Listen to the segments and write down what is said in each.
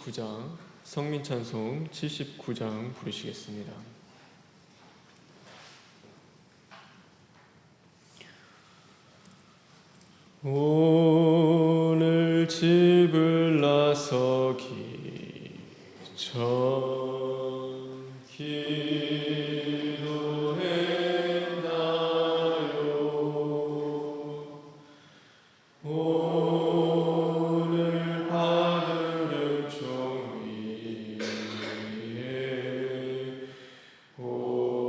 79장 성민찬송 79장 부르시겠습니다. 오늘 집을 나서기 전 기도했나요? 오늘 받으려 종이에 호소했나요?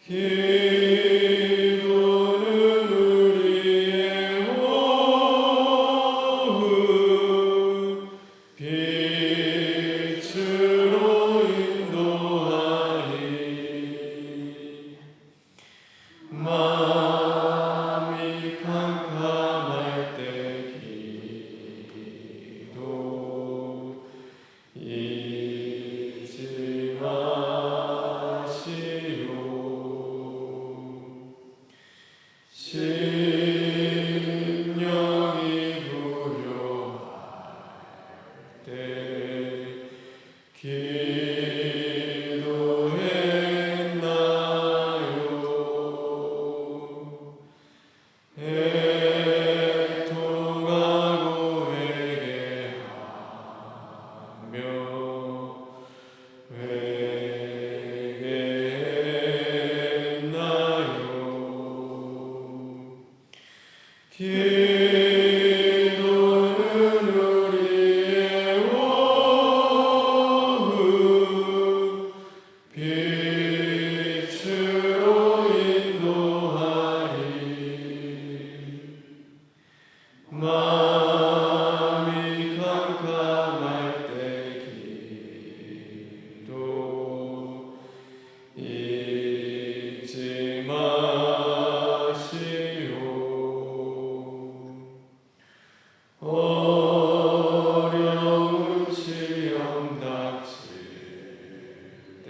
기도는 우리의 오후 빛으로 인도하리. 마음이 캄캄할 때 기도 잊지 마시오. 심령이 불효할 때 기도했나요? 애통하고 회개하며 회개했나요? 기도는 우리의 오후 빛으로 인도하리. 마음이 캄캄할 때 기도 잊지 마시오. 어려운 시험 닥칠 때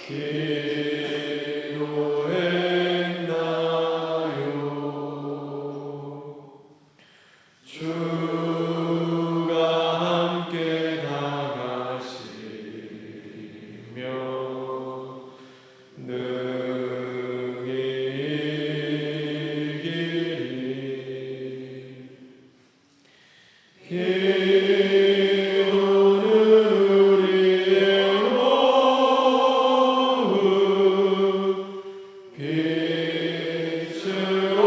기도했나요? 주가 함께 다가시며 능히 이기리. 기도는 우리의 오후 빛으로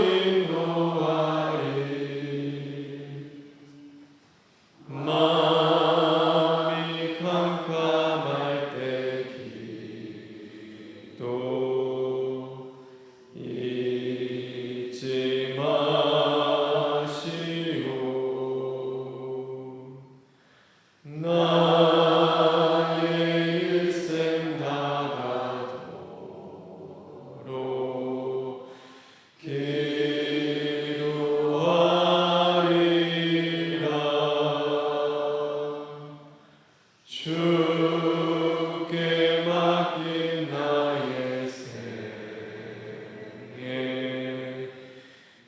인도하리. 마음이 캄캄할 때 기도 잊지 마시오. 나의 일생 다가도록 기도하리라. 주께 맡긴 나의 생애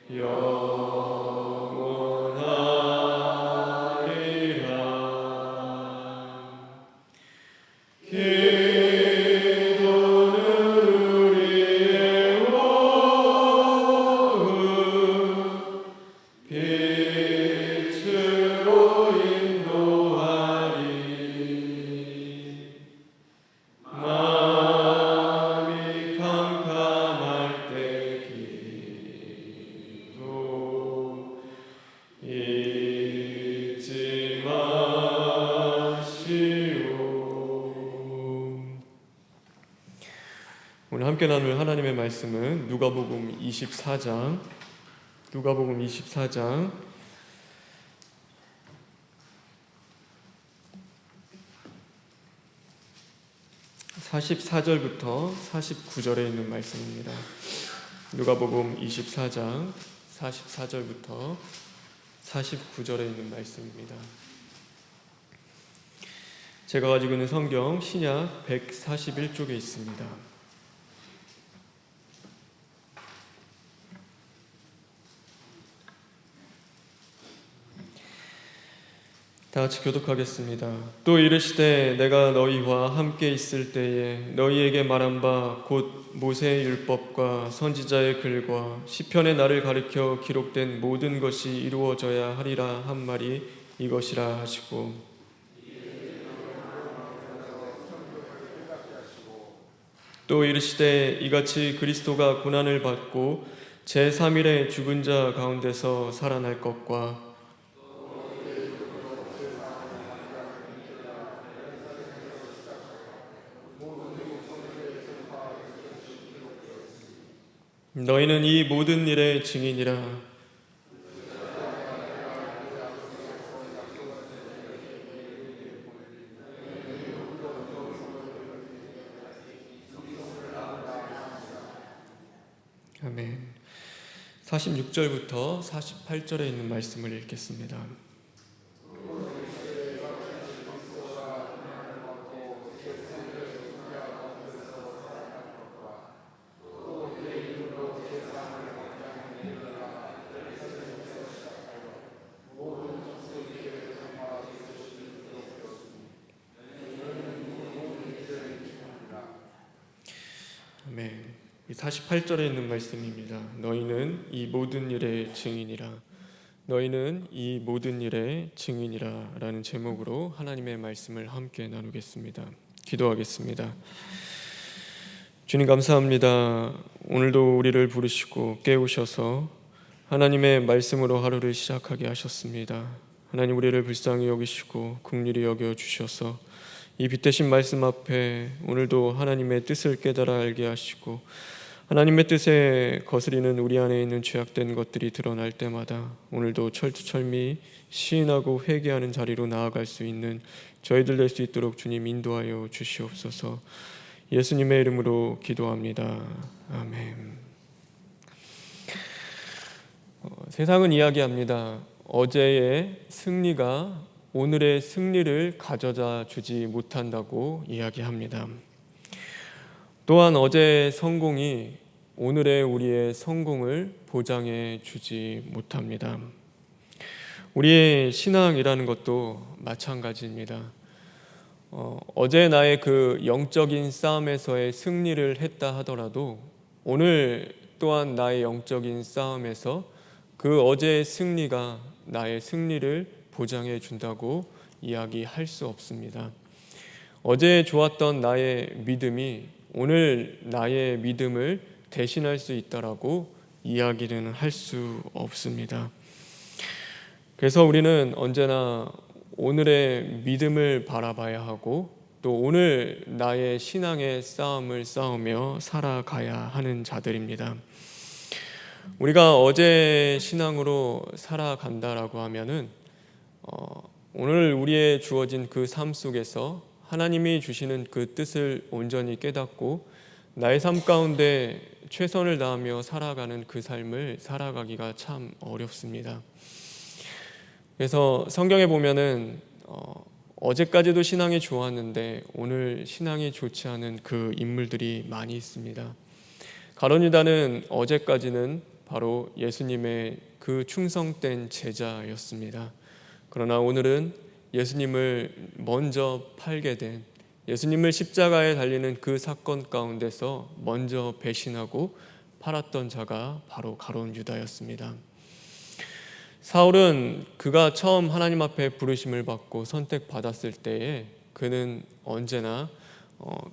영원하리라. 기도는 우리의 오후 빛으로 인도하리. 마음이 캄캄할 때 기도 잊지 마시오. 오늘 함께 나눌 하나님의 말씀은 누가복음 24장 44절부터 49절에 있는 말씀입니다. 누가복음 24장 44절부터 49절에 있는 말씀입니다. 제가 가지고 있는 성경 신약 141쪽에 있습니다. 다 같이 교독하겠습니다. 또 이르시되 내가 너희와 함께 있을 때에 너희에게 말한 바 곧 모세의 율법과 선지자의 글과 시편의 나를 가리켜 기록된 모든 것이 이루어져야 하리라 한 말이 이것이라 하시고, 또 이르시되 이같이 그리스도가 고난을 받고 제3일에 죽은 자 가운데서 살아날 것과 너희는 이 모든 일의 증인이라. 아멘. 46절부터 48절에 있는 말씀을 읽겠습니다. 아멘. 48절에 있는 말씀입니다. 너희는 이 모든 일의 증인이라. 너희는 이 모든 일의 증인이라 라는 제목으로 하나님의 말씀을 함께 나누겠습니다. 기도하겠습니다. 주님 감사합니다. 오늘도 우리를 부르시고 깨우셔서 하나님의 말씀으로 하루를 시작하게 하셨습니다. 하나님, 우리를 불쌍히 여기시고 긍휼히 여겨 주셔서 이 빛대신 말씀 앞에 오늘도 하나님의 뜻을 깨달아 알게 하시고, 하나님의 뜻에 거스리는 우리 안에 있는 죄악된 것들이 드러날 때마다 오늘도 철두철미 시인하고 회개하는 자리로 나아갈 수 있는 저희들 될 수 있도록 주님 인도하여 주시옵소서. 예수님의 이름으로 기도합니다. 아멘. 세상은 이야기합니다. 어제의 승리가 오늘의 승리를 가져다 주지 못한다고 이야기합니다. 또한 어제의 성공이 오늘의 우리의 성공을 보장해 주지 못합니다. 우리의 신앙이라는 것도 마찬가지입니다. 어제 나의 그 영적인 싸움에서의 승리를 했다 하더라도 오늘 또한 나의 영적인 싸움에서 그 어제의 승리가 나의 승리를 보장해 준다고 이야기할 수 없습니다. 어제 좋았던 나의 믿음이 오늘 나의 믿음을 대신할 수 있다라고 이야기는 할 수 없습니다. 그래서 우리는 언제나 오늘의 믿음을 바라봐야 하고 또 오늘 나의 신앙의 싸움을 싸우며 살아가야 하는 자들입니다. 우리가 어제 신앙으로 살아간다라고 하면은 오늘 우리의 주어진 그 삶 속에서 하나님이 주시는 그 뜻을 온전히 깨닫고 나의 삶 가운데 최선을 다하며 살아가는 그 삶을 살아가기가 참 어렵습니다. 그래서 성경에 보면은 어제까지도 신앙이 좋았는데 오늘 신앙이 좋지 않은 그 인물들이 많이 있습니다. 가룟 유다는 어제까지는 바로 예수님의 그 충성된 제자였습니다. 그러나 오늘은 예수님을 먼저 팔게 된, 예수님을 십자가에 달리는 그 사건 가운데서 먼저 배신하고 팔았던 자가 바로 가룟 유다였습니다. 사울은 그가 처음 하나님 앞에 부르심을 받고 선택받았을 때에 그는 언제나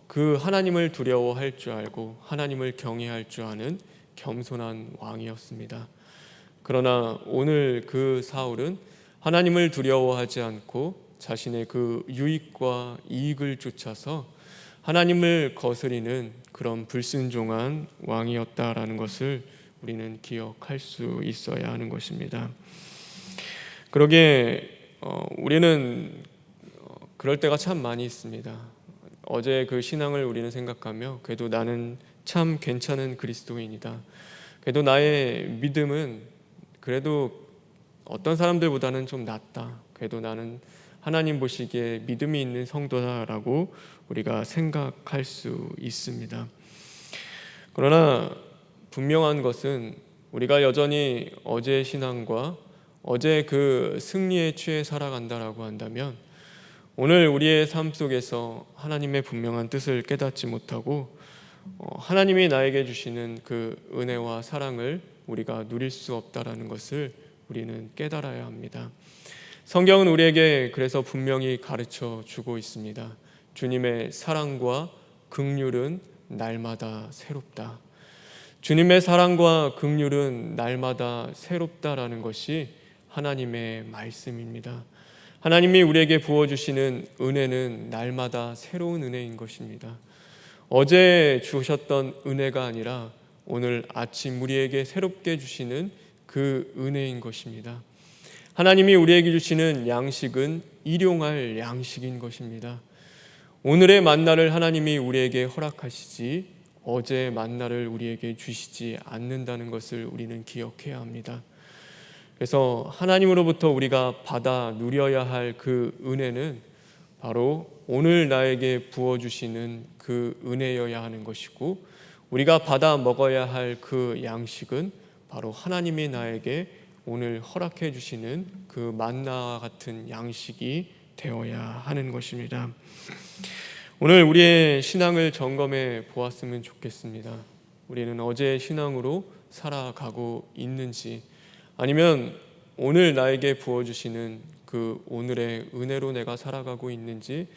그 하나님을 두려워할 줄 알고 하나님을 경외할 줄 아는 겸손한 왕이었습니다. 그러나 오늘 그 사울은 하나님을 두려워하지 않고 자신의 그 유익과 이익을 쫓아서 하나님을 거스리는 그런 불순종한 왕이었다라는 것을 우리는 기억할 수 있어야 하는 것입니다. 그러기에 우리는 그럴 때가 참 많이 있습니다. 어제 그 신앙을 우리는 생각하며 그래도 나는 참 괜찮은 그리스도인이다. 그래도 나의 믿음은 그래도 어떤 사람들보다는 좀 낫다. 그래도 나는 하나님 보시기에 믿음이 있는 성도다라고 우리가 생각할 수 있습니다. 그러나 분명한 것은 우리가 여전히 어제의 신앙과 어제 그 승리에 취해 살아간다라고 한다면 오늘 우리의 삶 속에서 하나님의 분명한 뜻을 깨닫지 못하고 하나님이 나에게 주시는 그 은혜와 사랑을 우리가 누릴 수 없다라는 것을 우리는 깨달아야 합니다. 성경은 우리에게 그래서 분명히 가르쳐 주고 있습니다. 주님의 사랑과 긍휼은 날마다 새롭다. 주님의 사랑과 긍휼은 날마다 새롭다라는 것이 하나님의 말씀입니다. 하나님이 우리에게 부어주시는 은혜는 날마다 새로운 은혜인 것입니다. 어제 주셨던 은혜가 아니라 오늘 아침 우리에게 새롭게 주시는 그 은혜인 것입니다. 하나님이 우리에게 주시는 양식은 일용할 양식인 것입니다. 오늘의 만나를 하나님이 우리에게 허락하시지 어제의 만나를 우리에게 주시지 않는다는 것을 우리는 기억해야 합니다. 그래서 하나님으로부터 우리가 받아 누려야 할 그 은혜는 바로 오늘 나에게 부어주시는 그 은혜여야 하는 것이고, 우리가 받아 먹어야 할 그 양식은 바로 하나님이 나에게 오늘 허락해 주시는 그 만나와 같은 양식이 되어야 하는 것입니다. 오늘 우리의 신앙을 점검해 보았으면 좋겠습니다. 우리는 어제의 신앙으로 살아가고 있는지, 아니면 오늘 나에게 부어주시는 그 오늘의 은혜로 내가 살아가고 있는지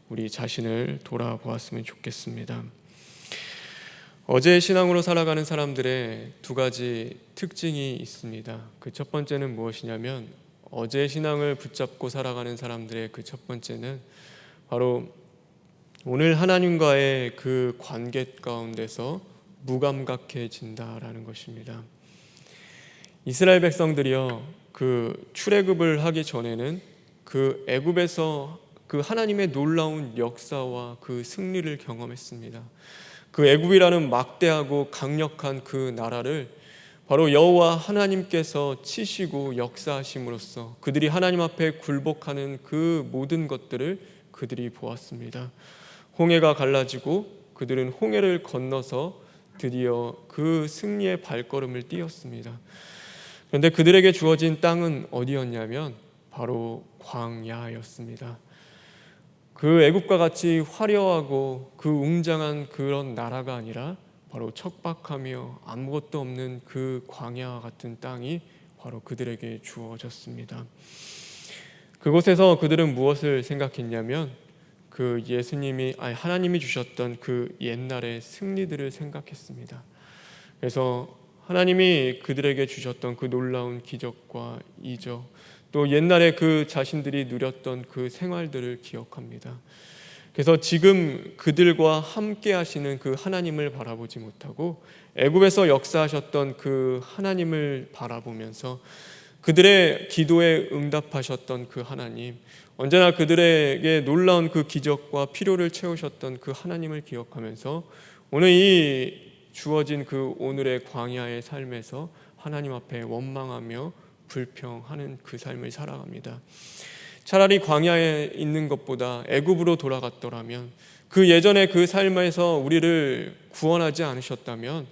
우리 자신을 돌아보았으면 좋겠습니다. 어제의 신앙으로 살아가는 사람들의 두 가지 특징이 있습니다. 그 첫 번째는 무엇이냐면, 어제의 신앙을 붙잡고 살아가는 사람들의 그 첫 번째는 바로 오늘 하나님과의 그 관계 가운데서 무감각해진다라는 것입니다. 이스라엘 백성들이요, 그 출애굽을 하기 전에는 그 애굽에서 그 하나님의 놀라운 역사와 그 승리를 경험했습니다. 그 애굽이라는 막대하고 강력한 그 나라를 바로 여호와 하나님께서 치시고 역사하심으로써 그들이 하나님 앞에 굴복하는 그 모든 것들을 그들이 보았습니다. 홍해가 갈라지고 그들은 홍해를 건너서 드디어 그 승리의 발걸음을 띄었습니다. 그런데 그들에게 주어진 땅은 어디였냐면 바로 광야였습니다. 그 애굽과 같이 화려하고 그 웅장한 그런 나라가 아니라 바로 척박하며 아무것도 없는 그 광야와 같은 땅이 바로 그들에게 주어졌습니다. 그곳에서 그들은 무엇을 생각했냐면 그 하나님이 주셨던 그 옛날의 승리들을 생각했습니다. 그래서 하나님이 그들에게 주셨던 그 놀라운 기적과 이적, 또 옛날에 그 자신들이 누렸던 그 생활들을 기억합니다. 그래서 지금 그들과 함께 하시는 그 하나님을 바라보지 못하고 애굽에서 역사하셨던 그 하나님을 바라보면서 그들의 기도에 응답하셨던 그 하나님, 언제나 그들에게 놀라운 그 기적과 필요를 채우셨던 그 하나님을 기억하면서 오늘 이 주어진 그 오늘의 광야의 삶에서 하나님 앞에 원망하며 불평하는 그 삶을 살아갑니다. 차라리 광야에 있는 것보다 애굽으로 돌아갔더라면, 그 예전에 그 삶에서 우리를 구원하지 않으셨다면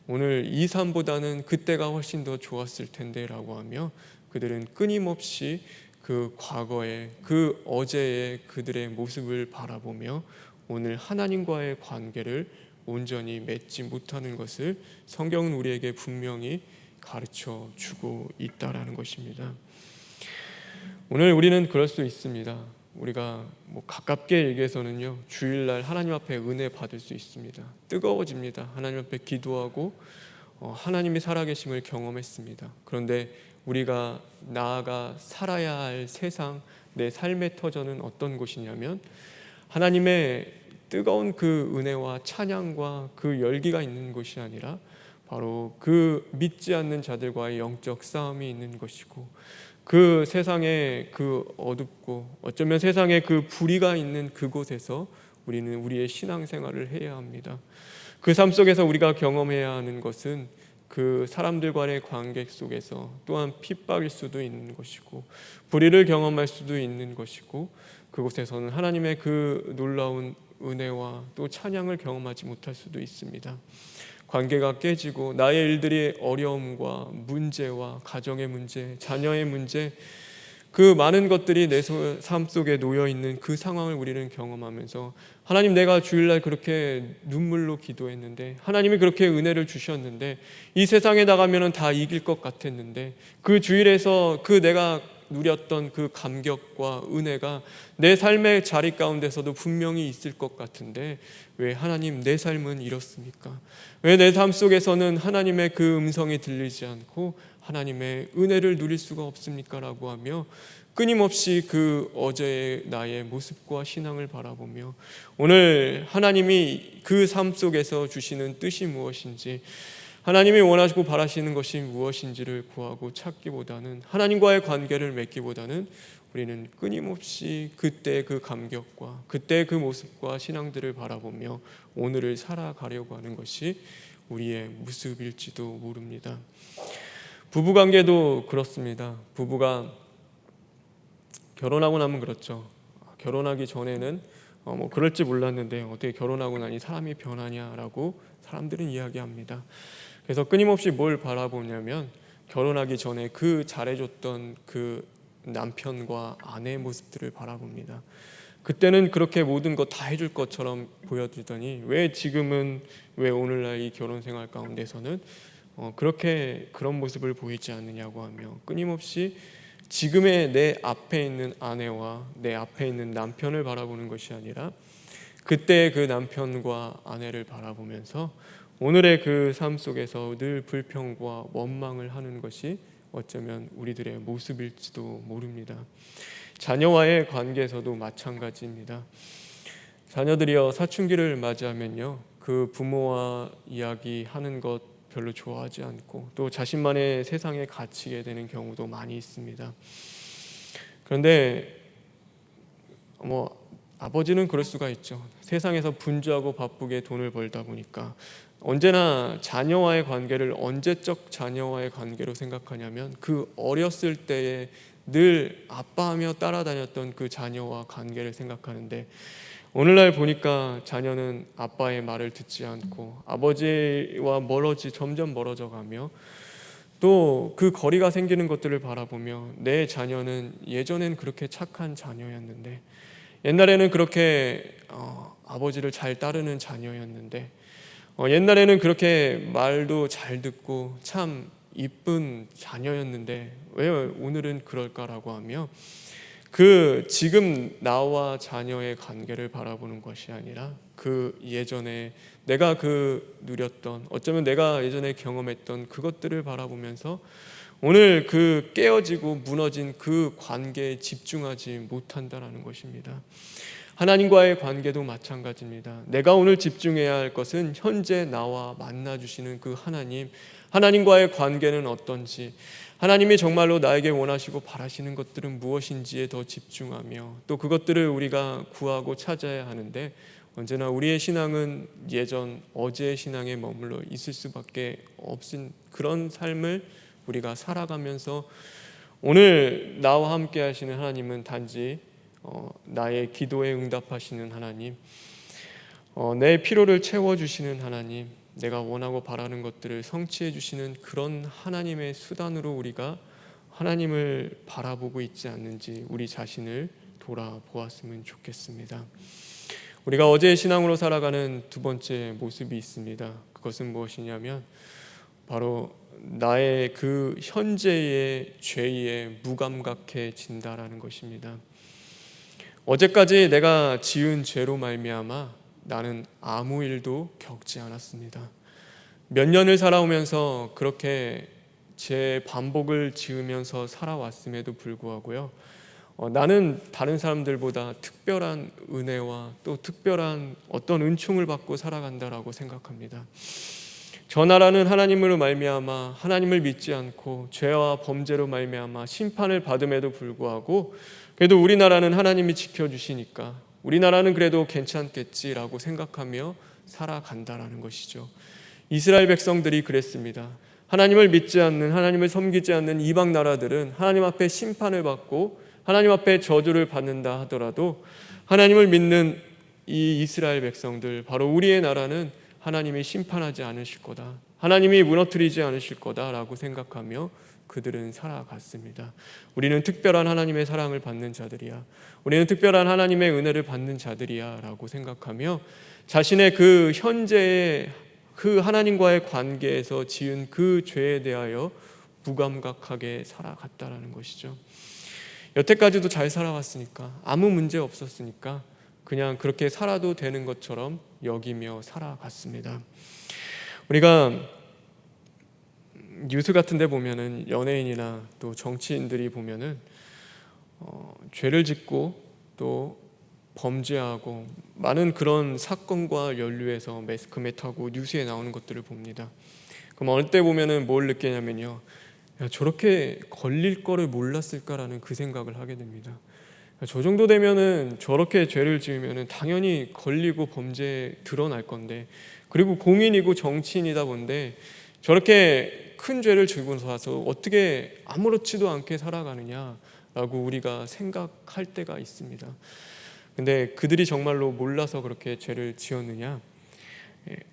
오늘 이 삶보다는 그때가 훨씬 더 좋았을 텐데 라고 하며 그들은 끊임없이 그 과거의 그 어제의 그들의 모습을 바라보며 오늘 하나님과의 관계를 온전히 맺지 못하는 것을 성경은 우리에게 분명히 가르쳐 주고 있다라는 것입니다. 오늘 우리는 그럴 수 있습니다. 우리가 가깝게 얘기해서는요, 주일날 하나님 앞에 은혜 받을 수 있습니다. 뜨거워집니다. 하나님 앞에 기도하고 하나님이 살아계심을 경험했습니다. 그런데 우리가 나아가 살아야 할 세상, 내 삶의 터전은 어떤 곳이냐면 하나님의 뜨거운 그 은혜와 찬양과 그 열기가 있는 곳이 아니라 바로 그 믿지 않는 자들과의 영적 싸움이 있는 것이고, 그 세상에 그 어둡고 어쩌면 세상에 그 불의가 있는 그곳에서 우리는 우리의 신앙생활을 해야 합니다. 그 삶 속에서 우리가 경험해야 하는 것은 그 사람들과의 관계 속에서 또한 핍박일 수도 있는 것이고 불의를 경험할 수도 있는 것이고, 그곳에서는 하나님의 그 놀라운 은혜와 또 찬양을 경험하지 못할 수도 있습니다. 관계가 깨지고 나의 일들이 어려움과 문제와 가정의 문제, 자녀의 문제, 그 많은 것들이 내 삶 속에 놓여 있는 그 상황을 우리는 경험하면서 하나님, 내가 주일날 그렇게 눈물로 기도했는데, 하나님이 그렇게 은혜를 주셨는데, 이 세상에 나가면은 다 이길 것 같았는데, 그 주일에서 그 내가 누렸던 그 감격과 은혜가 내 삶의 자리 가운데서도 분명히 있을 것 같은데 왜 하나님 내 삶은 이렇습니까? 왜 내 삶 속에서는 하나님의 그 음성이 들리지 않고 하나님의 은혜를 누릴 수가 없습니까? 라고 하며 끊임없이 그 어제의 나의 모습과 신앙을 바라보며 오늘 하나님이 그 삶 속에서 주시는 뜻이 무엇인지, 하나님이 원하시고 바라시는 것이 무엇인지를 구하고 찾기보다는, 하나님과의 관계를 맺기보다는 우리는 끊임없이 그때 그 감격과 그때 그 모습과 신앙들을 바라보며 오늘을 살아가려고 하는 것이 우리의 모습일지도 모릅니다. 부부관계도 그렇습니다. 부부가 결혼하고 나면 그렇죠. 결혼하기 전에는 그럴지 몰랐는데 어떻게 결혼하고 나니 사람이 변하냐라고 사람들은 이야기합니다. 그래서 끊임없이 뭘 바라보냐면 결혼하기 전에 그 잘해줬던 그 남편과 아내의 모습들을 바라봅니다. 그때는 그렇게 모든 것 다 해줄 것처럼 보여주더니 왜 지금은, 왜 오늘날 이 결혼 생활 가운데서는 그렇게 그런 모습을 보이지 않느냐고 하며 끊임없이 지금의 내 앞에 있는 아내와 내 앞에 있는 남편을 바라보는 것이 아니라 그때 그 남편과 아내를 바라보면서 오늘의 그 삶 속에서 늘 불평과 원망을 하는 것이 어쩌면 우리들의 모습일지도 모릅니다. 자녀와의 관계에서도 마찬가지입니다. 자녀들이요, 사춘기를 맞이하면요, 그 부모와 이야기하는 것 별로 좋아하지 않고 또 자신만의 세상에 갇히게 되는 경우도 많이 있습니다. 그런데 아버지는 그럴 수가 있죠. 세상에서 분주하고 바쁘게 돈을 벌다 보니까 언제나 자녀와의 관계를 언제적 자녀와의 관계로 생각하냐면 그 어렸을 때에 늘 아빠하며 따라다녔던 그 자녀와 관계를 생각하는데, 오늘날 보니까 자녀는 아빠의 말을 듣지 않고 아버지와 점점 멀어져 가며 또 그 거리가 생기는 것들을 바라보며 내 자녀는 예전엔 그렇게 착한 자녀였는데, 옛날에는 그렇게 아버지를 잘 따르는 자녀였는데, 옛날에는 그렇게 말도 잘 듣고 참 이쁜 자녀였는데 왜 오늘은 그럴까라고 하며 그 지금 나와 자녀의 관계를 바라보는 것이 아니라 그 예전에 내가 누렸던, 어쩌면 내가 예전에 경험했던 그것들을 바라보면서 오늘 그 깨어지고 무너진 그 관계에 집중하지 못한다라는 것입니다. 하나님과의 관계도 마찬가지입니다. 내가 오늘 집중해야 할 것은 현재 나와 만나주시는 그 하나님과의 관계는 어떤지, 하나님이 정말로 나에게 원하시고 바라시는 것들은 무엇인지에 더 집중하며 또 그것들을 우리가 구하고 찾아야 하는데, 언제나 우리의 신앙은 어제의 신앙에 머물러 있을 수밖에 없은 그런 삶을 우리가 살아가면서 오늘 나와 함께 하시는 하나님은 단지 나의 기도에 응답하시는 하나님, 내 필요를 채워주시는 하나님, 내가 원하고 바라는 것들을 성취해 주시는 그런 하나님의 수단으로 우리가 하나님을 바라보고 있지 않는지 우리 자신을 돌아보았으면 좋겠습니다. 우리가 어제의 신앙으로 살아가는 두 번째 모습이 있습니다. 그것은 무엇이냐면 바로 나의 그 현재의 죄에 무감각해진다라는 것입니다. 어제까지 내가 지은 죄로 말미암아 나는 아무 일도 겪지 않았습니다. 몇 년을 살아오면서 그렇게 제 반복을 지으면서 살아왔음에도 불구하고요, 나는 다른 사람들보다 특별한 은혜와 또 특별한 어떤 은총을 받고 살아간다라고 생각합니다. 저 나라는 하나님으로 말미암아 하나님을 믿지 않고 죄와 범죄로 말미암아 심판을 받음에도 불구하고 그래도 우리나라는 하나님이 지켜주시니까 우리나라는 그래도 괜찮겠지라고 생각하며 살아간다라는 것이죠. 이스라엘 백성들이 그랬습니다. 하나님을 믿지 않는, 하나님을 섬기지 않는 이방 나라들은 하나님 앞에 심판을 받고 하나님 앞에 저주를 받는다 하더라도 하나님을 믿는 이 이스라엘 백성들, 바로 우리의 나라는 하나님이 심판하지 않으실 거다, 하나님이 무너뜨리지 않으실 거다라고 생각하며 그들은 살아갔습니다. 우리는 특별한 하나님의 사랑을 받는 자들이야, 우리는 특별한 하나님의 은혜를 받는 자들이야 라고 생각하며 자신의 그 현재의 그 하나님과의 관계에서 지은 그 죄에 대하여 무감각하게 살아갔다라는 것이죠. 여태까지도 잘 살아왔으니까, 아무 문제 없었으니까 그냥 그렇게 살아도 되는 것처럼 여기며 살아갔습니다. 우리가 뉴스 같은 데 보면은 연예인이나 또 정치인들이 보면은 죄를 짓고 또 범죄하고 많은 그런 사건과 연루해서 매스컴에 타고 뉴스에 나오는 것들을 봅니다. 그럼 어느 때 보면은 뭘 느끼냐면요, 야, 저렇게 걸릴 거를 몰랐을까라는 그 생각을 하게 됩니다. 저 정도 되면은 저렇게 죄를 지으면은 당연히 걸리고 범죄에 드러날 건데, 그리고 공인이고 정치인이다 본데 저렇게 큰 죄를 지고 나서 어떻게 아무렇지도 않게 살아가느냐라고 우리가 생각할 때가 있습니다. 근데 그들이 정말로 몰라서 그렇게 죄를 지었느냐?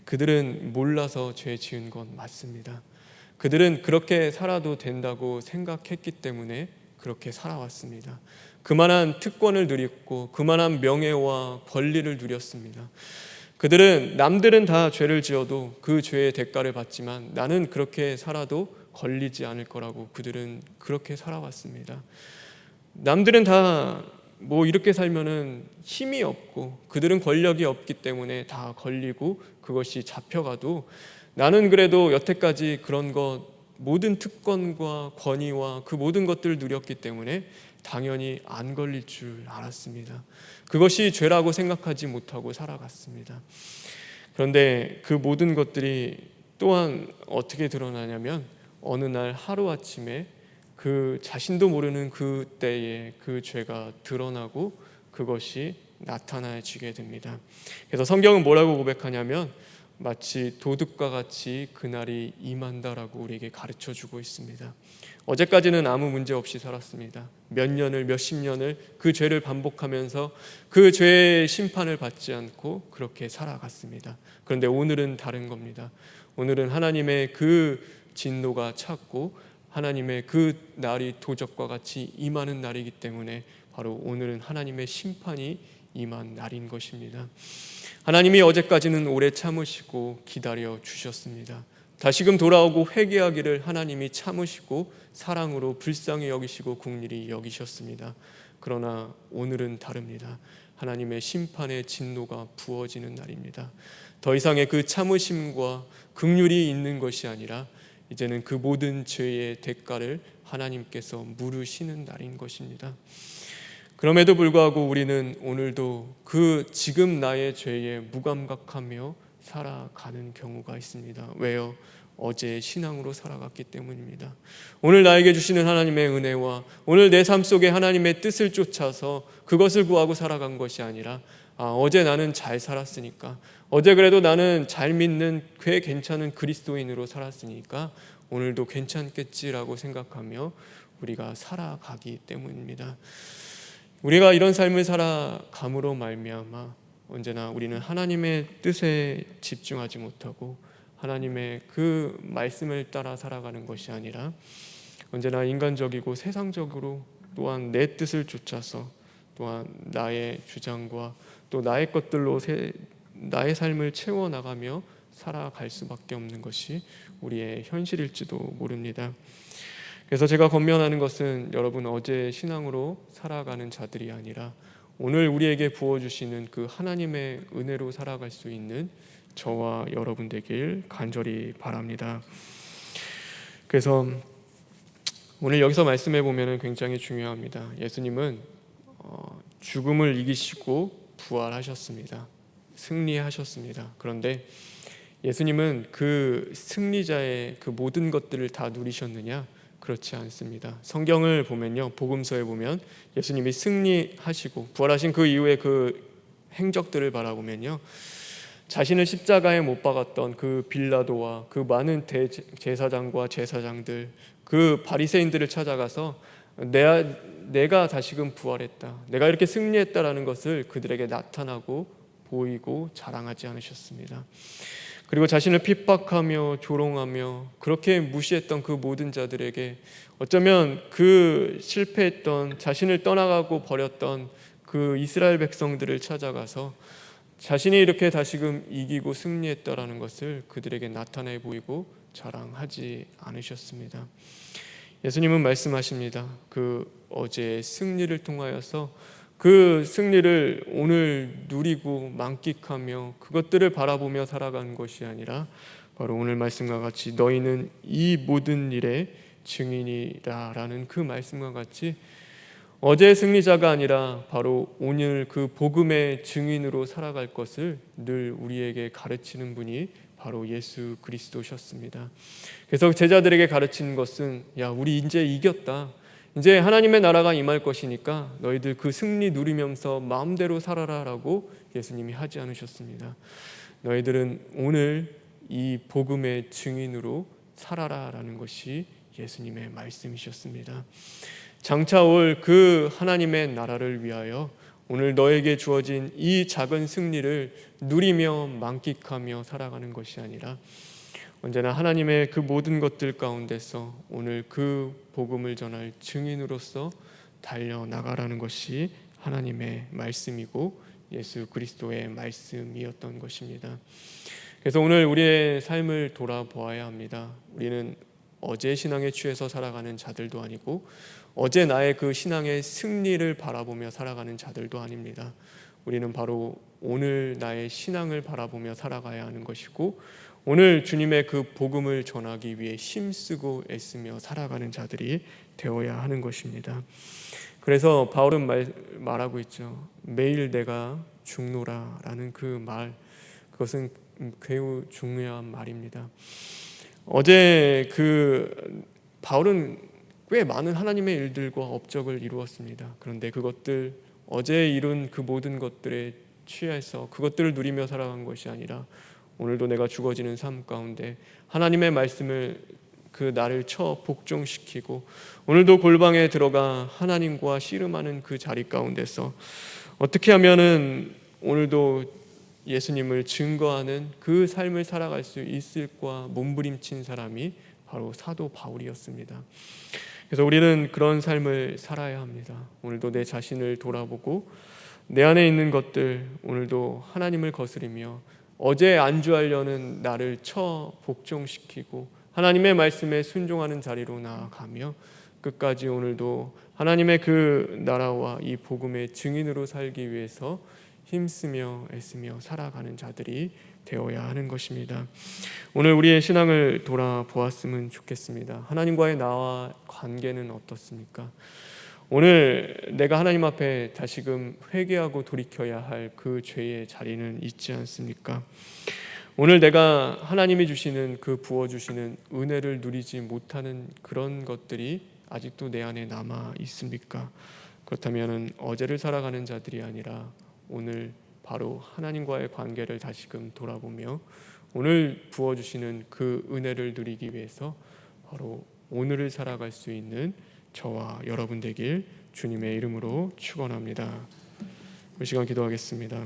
그들은 몰라서 죄 지은 건 맞습니다. 그들은 그렇게 살아도 된다고 생각했기 때문에 그렇게 살아왔습니다. 그만한 특권을 누렸고 그만한 명예와 권리를 누렸습니다. 그들은 남들은 다 죄를 지어도 그 죄의 대가를 받지만 나는 그렇게 살아도 걸리지 않을 거라고 그들은 그렇게 살아왔습니다. 남들은 다 뭐 이렇게 살면은 힘이 없고 그들은 권력이 없기 때문에 다 걸리고 그것이 잡혀가도 나는 그래도 여태까지 그런 것 모든 특권과 권위와 그 모든 것들을 누렸기 때문에 당연히 안 걸릴 줄 알았습니다. 그것이 죄라고 생각하지 못하고 살아갔습니다. 그런데 그 모든 것들이 또한 어떻게 드러나냐면 어느 날 하루아침에 그 자신도 모르는 그때에 그 죄가 드러나고 그것이 나타나지게 됩니다. 그래서 성경은 뭐라고 고백하냐면 마치 도둑과 같이 그날이 임한다라고 우리에게 가르쳐주고 있습니다. 어제까지는 아무 문제 없이 살았습니다. 몇 년을 몇십 년을 그 죄를 반복하면서 그 죄의 심판을 받지 않고 그렇게 살아갔습니다. 그런데 오늘은 다른 겁니다. 오늘은 하나님의 그 진노가 찼고 하나님의 그 날이 도적과 같이 임하는 날이기 때문에 바로 오늘은 하나님의 심판이 임한 날인 것입니다. 하나님이 어제까지는 오래 참으시고 기다려 주셨습니다. 다시금 돌아오고 회개하기를 하나님이 참으시고 사랑으로 불쌍히 여기시고 긍휼히 여기셨습니다. 그러나 오늘은 다릅니다. 하나님의 심판의 진노가 부어지는 날입니다. 더 이상의 그 참으심과 긍휼이 있는 것이 아니라 이제는 그 모든 죄의 대가를 하나님께서 물으시는 날인 것입니다. 그럼에도 불구하고 우리는 오늘도 그 지금 나의 죄에 무감각하며 살아가는 경우가 있습니다. 왜요? 어제의 신앙으로 살아갔기 때문입니다. 오늘 나에게 주시는 하나님의 은혜와 오늘 내 삶 속에 하나님의 뜻을 쫓아서 그것을 구하고 살아간 것이 아니라 어제 나는 잘 살았으니까, 어제 그래도 나는 잘 믿는 꽤 괜찮은 그리스도인으로 살았으니까 오늘도 괜찮겠지라고 생각하며 우리가 살아가기 때문입니다. 우리가 이런 삶을 살아감으로 말미암아 언제나 우리는 하나님의 뜻에 집중하지 못하고 하나님의 그 말씀을 따라 살아가는 것이 아니라 언제나 인간적이고 세상적으로 또한 내 뜻을 쫓아서 또한 나의 주장과 또 나의 것들로 나의 삶을 채워나가며 살아갈 수밖에 없는 것이 우리의 현실일지도 모릅니다. 그래서 제가 권면하는 것은 여러분 어제 신앙으로 살아가는 자들이 아니라 오늘 우리에게 부어주시는 그 하나님의 은혜로 살아갈 수 있는 저와 여러분 되길 간절히 바랍니다. 그래서 오늘 여기서 말씀해 보면 굉장히 중요합니다. 예수님은 죽음을 이기시고 부활하셨습니다. 승리하셨습니다. 그런데 예수님은 그 승리자의 그 모든 것들을 다 누리셨느냐? 그렇지 않습니다. 성경을 보면요, 복음서에 보면 예수님이 승리하시고 부활하신 그 이후에 그 행적들을 바라보면요, 자신을 십자가에 못 박았던 그 빌라도와 그 많은 대제사장과 제사장들, 그 바리새인들을 찾아가서 내가 다시금 부활했다, 내가 이렇게 승리했다라는 것을 그들에게 나타나고 보이고 자랑하지 않으셨습니다. 그리고 자신을 핍박하며 조롱하며 그렇게 무시했던 그 모든 자들에게 어쩌면 그 실패했던, 자신을 떠나가고 버렸던 그 이스라엘 백성들을 찾아가서 자신이 이렇게 다시금 이기고 승리했다라는 것을 그들에게 나타내 보이고 자랑하지 않으셨습니다. 예수님은 말씀하십니다. 그 어제의 승리를 통하여서 그 승리를 오늘 누리고 만끽하며 그것들을 바라보며 살아간 것이 아니라 바로 오늘 말씀과 같이 너희는 이 모든 일의 증인이라 라는 그 말씀과 같이 어제의 승리자가 아니라 바로 오늘 그 복음의 증인으로 살아갈 것을 늘 우리에게 가르치는 분이 바로 예수 그리스도셨습니다. 그래서 제자들에게 가르치는 것은 야, 우리 이제 이겼다. 이제 하나님의 나라가 임할 것이니까 너희들 그 승리 누리면서 마음대로 살아라 라고 예수님이 하지 않으셨습니다. 너희들은 오늘 이 복음의 증인으로 살아라 라는 것이 예수님의 말씀이셨습니다. 장차 올 그 하나님의 나라를 위하여 오늘 너에게 주어진 이 작은 승리를 누리며 만끽하며 살아가는 것이 아니라 언제나 하나님의 그 모든 것들 가운데서 오늘 그 복음을 전할 증인으로서 달려나가라는 것이 하나님의 말씀이고 예수 그리스도의 말씀이었던 것입니다. 그래서 오늘 우리의 삶을 돌아보아야 합니다. 우리는 어제 신앙에 취해서 살아가는 자들도 아니고 어제 나의 그 신앙의 승리를 바라보며 살아가는 자들도 아닙니다. 우리는 바로 오늘 나의 신앙을 바라보며 살아가야 하는 것이고 오늘 주님의 그 복음을 전하기 위해 힘쓰고 애쓰며 살아가는 자들이 되어야 하는 것입니다. 그래서 바울은 말하고 있죠. 매일 내가 죽노라 라는 그 말, 그것은 매우 중요한 말입니다. 어제 그 바울은 꽤 많은 하나님의 일들과 업적을 이루었습니다. 그런데 그것들 어제 이룬 그 모든 것들에 취해서 그것들을 누리며 살아간 것이 아니라 오늘도 내가 죽어지는 삶 가운데 하나님의 말씀을 그 나를 쳐 복종시키고 오늘도 골방에 들어가 하나님과 씨름하는 그 자리 가운데서 어떻게 하면은 오늘도 예수님을 증거하는 그 삶을 살아갈 수 있을까 몸부림친 사람이 바로 사도 바울이었습니다. 그래서 우리는 그런 삶을 살아야 합니다. 오늘도 내 자신을 돌아보고 내 안에 있는 것들 오늘도 하나님을 거스리며 어제 안주하려는 나를 쳐 복종시키고 하나님의 말씀에 순종하는 자리로 나아가며 끝까지 오늘도 하나님의 그 나라와 이 복음의 증인으로 살기 위해서 힘쓰며 애쓰며 살아가는 자들이 되어야 하는 것입니다. 오늘 우리의 신앙을 돌아보았으면 좋겠습니다. 하나님과의 나와 관계는 어떻습니까? 오늘 내가 하나님 앞에 다시금 회개하고 돌이켜야 할 그 죄의 자리는 있지 않습니까? 오늘 내가 하나님이 주시는 그 부어주시는 은혜를 누리지 못하는 그런 것들이 아직도 내 안에 남아 있습니까? 그렇다면 어제를 살아가는 자들이 아니라 오늘 바로 하나님과의 관계를 다시금 돌아보며 오늘 부어주시는 그 은혜를 누리기 위해서 바로 오늘을 살아갈 수 있는 저와 여러분 되길 주님의 이름으로 축원합니다. 이 시간 기도하겠습니다.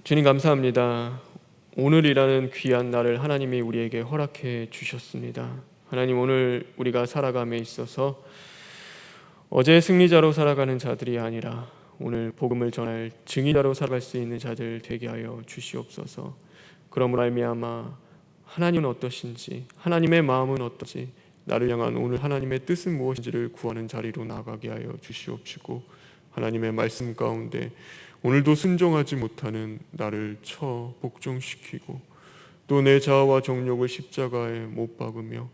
주님 감사합니다. 오늘이라는 귀한 날을 하나님이 우리에게 허락해 주셨습니다. 하나님 오늘 우리가 살아감에 있어서 어제의 승리자로 살아가는 자들이 아니라 오늘 복음을 전할 증인자로 살아갈 수 있는 자들 되게 하여 주시옵소서. 그러므로 말미암아 하나님은 어떠신지 하나님의 마음은 어떠지 나를 향한 오늘 하나님의 뜻은 무엇인지를 구하는 자리로 나가게 하여 주시옵시고 하나님의 말씀 가운데 오늘도 순종하지 못하는 나를 쳐 복종시키고 또 내 자아와 정욕을 십자가에 못 박으며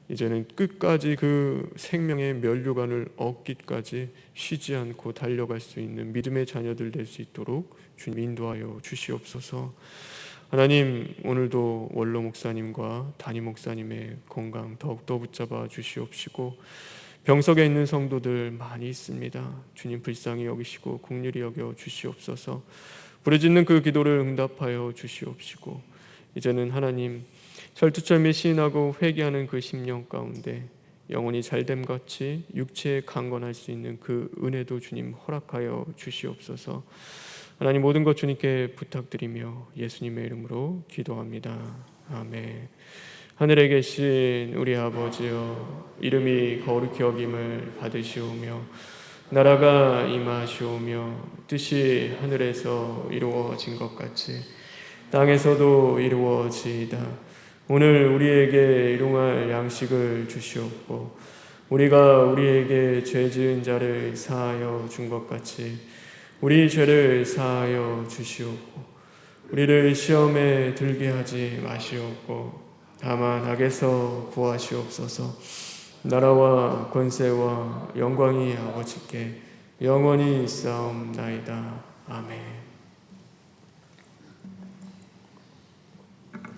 이제는 끝까지 그 생명의 면류관을 얻기까지 쉬지 않고 달려갈 수 있는 믿음의 자녀들 될 수 있도록 주님 인도하여 주시옵소서. 하나님 오늘도 원로 목사님과 담임 목사님의 건강 더욱더 붙잡아 주시옵시고 병석에 있는 성도들 많이 있습니다. 주님 불쌍히 여기시고 긍휼히 여겨 주시옵소서. 부르짖는 그 기도를 응답하여 주시옵시고 이제는 하나님 철두철미 시인하고 회개하는 그 심령 가운데 영혼이 잘됨같이 육체에 강건할 수 있는 그 은혜도 주님 허락하여 주시옵소서. 하나님 모든 것 주님께 부탁드리며 예수님의 이름으로 기도합니다. 아멘. 하늘에 계신 우리 아버지여, 이름이 거룩히 여김을 받으시오며 나라가 임하시오며 뜻이 하늘에서 이루어진 것 같이 땅에서도 이루어지이다. 오늘 우리에게 일용할 양식을 주시옵고 우리가 우리에게 죄 지은 자를 사하여 준 것 같이 우리 죄를 사하여 주시옵고 우리를 시험에 들게 하지 마시옵고 다만 악에서 구하시옵소서. 나라와 권세와 영광이 아버지께 영원히 있사옵나이다. 아멘.